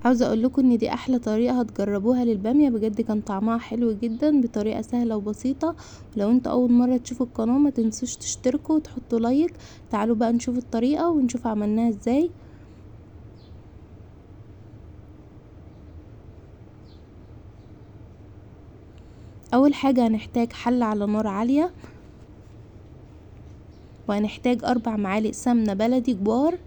عاوزه اقول لكم ان دي احلى طريقه هتجربوها للباميه، بجد كان طعمها حلو جدا بطريقه سهله وبسيطه. ولو انتوا اول مره تشوفوا القناه ما تنسوش تشتركوا وتحطوا لايك. تعالوا بقى نشوف الطريقه ونشوف عملناها ازاي. اول حاجه هنحتاج حله على نار عاليه، وهنحتاج 4 معالق سمنه بلدي كبار،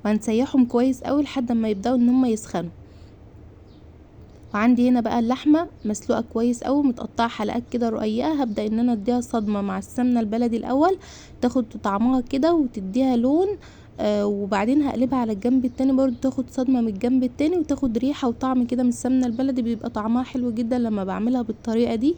وهنسيحهم كويس قوي لحد ما يبداوا ان هم يسخنوا. وعندي هنا بقى اللحمه مسلوقه كويس قوي متقطعه حلقات كده رقيقه، هبدا ان انا اديها صدمه مع السمنه البلدي الاول تاخد طعمها كده وتديها لون. وبعدين هقلبها على الجنب التاني برضو تاخد صدمه من الجنب التاني وتاخد ريحه وطعم كده من السمنه البلدي، بيبقى طعمها حلو جدا لما بعملها بالطريقه دي.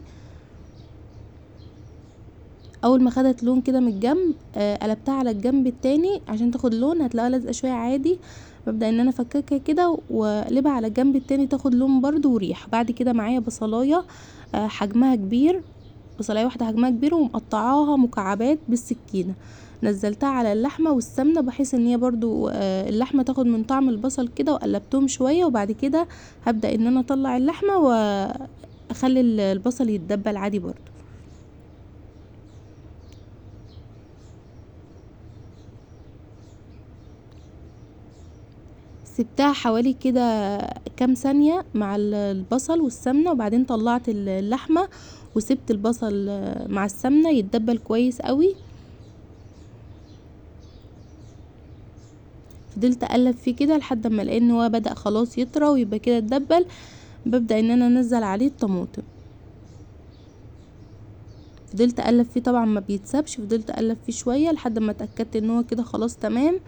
اول ما خدت لون كده من الجنب قلبتها على الجنب التاني عشان تاخد لون، هتلاقيها لازقه شويه عادي. ببدا ان انا افككها كده واقلبها على الجنب التاني تاخد لون برضو وريحه. بعد كده معايا بصلايه حجمها كبير، بصلايه واحده حجمها كبير ومقطعاها مكعبات بالسكينه، نزلتها على اللحمه والسمنه بحيث ان هي برضو اللحمه تاخد من طعم البصل كده، وقلبتهم شويه. وبعد كده هبدا ان انا اطلع اللحمه واخلي البصل يتدبل عادي برضو. سبتها حوالي كده كام ثانية مع البصل والسمنة، وبعدين طلعت اللحمة وسبت البصل مع السمنة يتدبل كويس قوي. فضلت اقلب فيه كده لحد ما لقيت ان هو بدأ خلاص يطرى ويبقى كده اتدبل. ببدأ ان انا انزل عليه الطماطم، فضلت اقلب فيه طبعا ما بيتسابش، فضلت اقلب فيه شوية لحد ما اتأكدت ان هو كده خلاص تمام.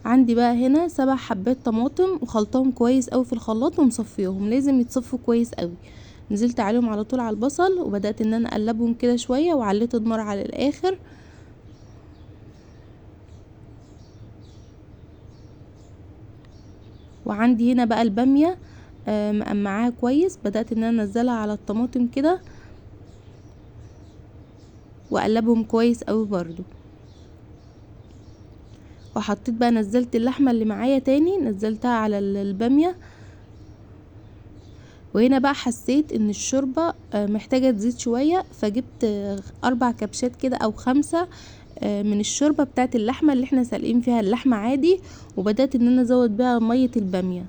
عندي بقى هنا 7 حبات طماطم وخلطهم كويس قوي في الخلاط ومصفيهم، لازم يتصفوا كويس قوي. نزلت عليهم على طول على البصل وبدأت ان انا اقلبهم كده شوية وعليت النار على الاخر. وعندي هنا بقى البامية مقمعاها كويس، بدأت ان انا انزلها على الطماطم كده واقلبهم كويس قوي برضو. وحطيت بقى نزلت اللحمة اللي معايا تاني نزلتها على البامية. وهنا بقى حسيت ان الشوربة محتاجة تزيد شوية، فجبت 4 كبشات كده او 5 من الشوربة بتاعت اللحمة اللي احنا سالقين فيها اللحمة عادي، وبدأت ان انا ازود بيها مية البامية.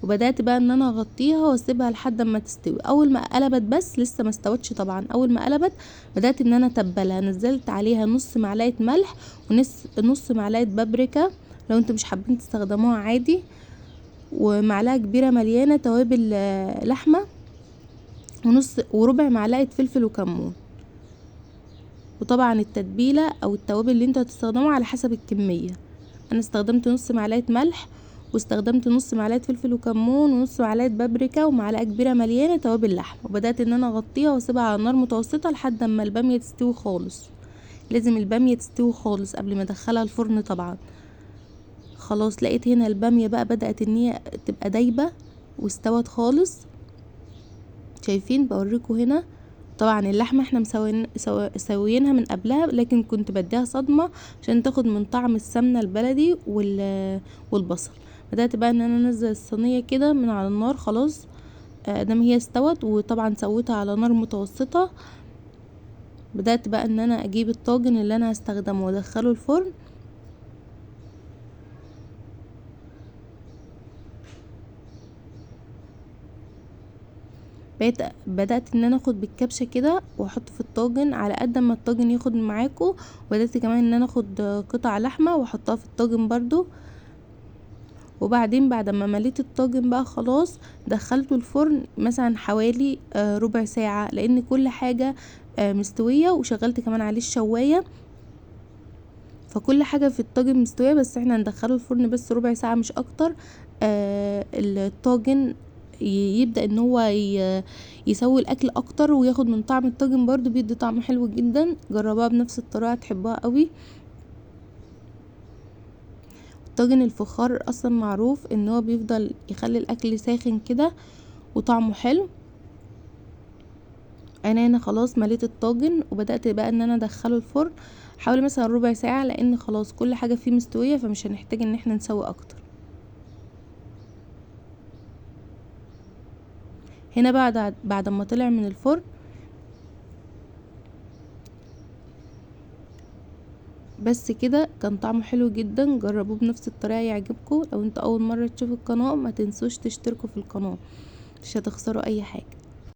وبدأت بقى ان انا اغطيها واسيبها لحد ما تستوي. اول ما قلبت بس لسه ما استوتش طبعا، اول ما قلبت بدأت ان انا اتبلها، نزلت عليها نص معلقة ملح ونص معلقة بابريكا لو انتوا مش حابين تستخدموها عادي، ومعلقة كبيرة مليانة توابل لحمة، وربع معلقة فلفل وكمون. وطبعا التتبيلة او التوابل اللي انتوا هتستخدموها على حسب الكمية. انا استخدمت نص معلقة ملح، واستخدمت نص معلقة فلفل وكمون، ونص معلقة بابريكا، ومعلقة كبيرة مليانة توابل لحمة. وبدأت ان انا اغطيها واسيبها على نار متوسطة لحد اما البامية تستوي خالص. لازم البامية تستوي خالص قبل ما ادخلها الفرن طبعا. خلاص لقيت هنا البامية بقى بدأت ان هي تبقى دايبة واستوت خالص. شايفين بوريكم هنا. طبعا اللحمه احنا مسويينها من قبلها، لكن كنت بديها صدمه عشان تاخد من طعم السمنه البلدي والبصل. بدات بقى ان انا انزل الصينيه كده من على النار خلاص دام هي استوت، وطبعا سويتها على نار متوسطه. بدات بقى ان انا اجيب الطاجن اللي انا هستخدمه وادخله الفرن. بدأت ان انا اخد بالكبشة كده واحطه في الطاجن على قد ما الطاجن ياخد معاكو. وبدأت كمان ان انا اخد قطع لحمة واحطها في الطاجن برضو. وبعدين بعد ما مليت الطاجن بقى خلاص دخلته الفرن مثلا حوالي ربع ساعة، لان كل حاجة مستوية، وشغلت كمان عليه الشواية، فكل حاجة في الطاجن مستوية. بس احنا ندخله الفرن بس ربع ساعة مش اكتر. الطاجن يبدأ ان هو يسوي الاكل اكتر وياخد من طعم الطاجن برضو، بيدي طعم حلو جدا. جربوها بنفس الطريقة تحبوها قوي. طاجن الفخار اصلا معروف ان هو بيفضل يخلي الاكل ساخن كده وطعمه حلو. انا هنا خلاص مليت الطاجن وبدأت بقى ان انا ادخله الفرن حوالي مثلا ربع ساعة، لان خلاص كل حاجة فيه مستوية فمش هنحتاج ان احنا نسوي اكتر. هنا بعد ما طلع من الفرن بس كده، كان طعمه حلو جدا. جربوه بنفس الطريقة يعجبكم. لو انتوا اول مرة تشوفوا القناة ما تنسوش تشتركوا في القناة، مش هتخسروا اي حاجة.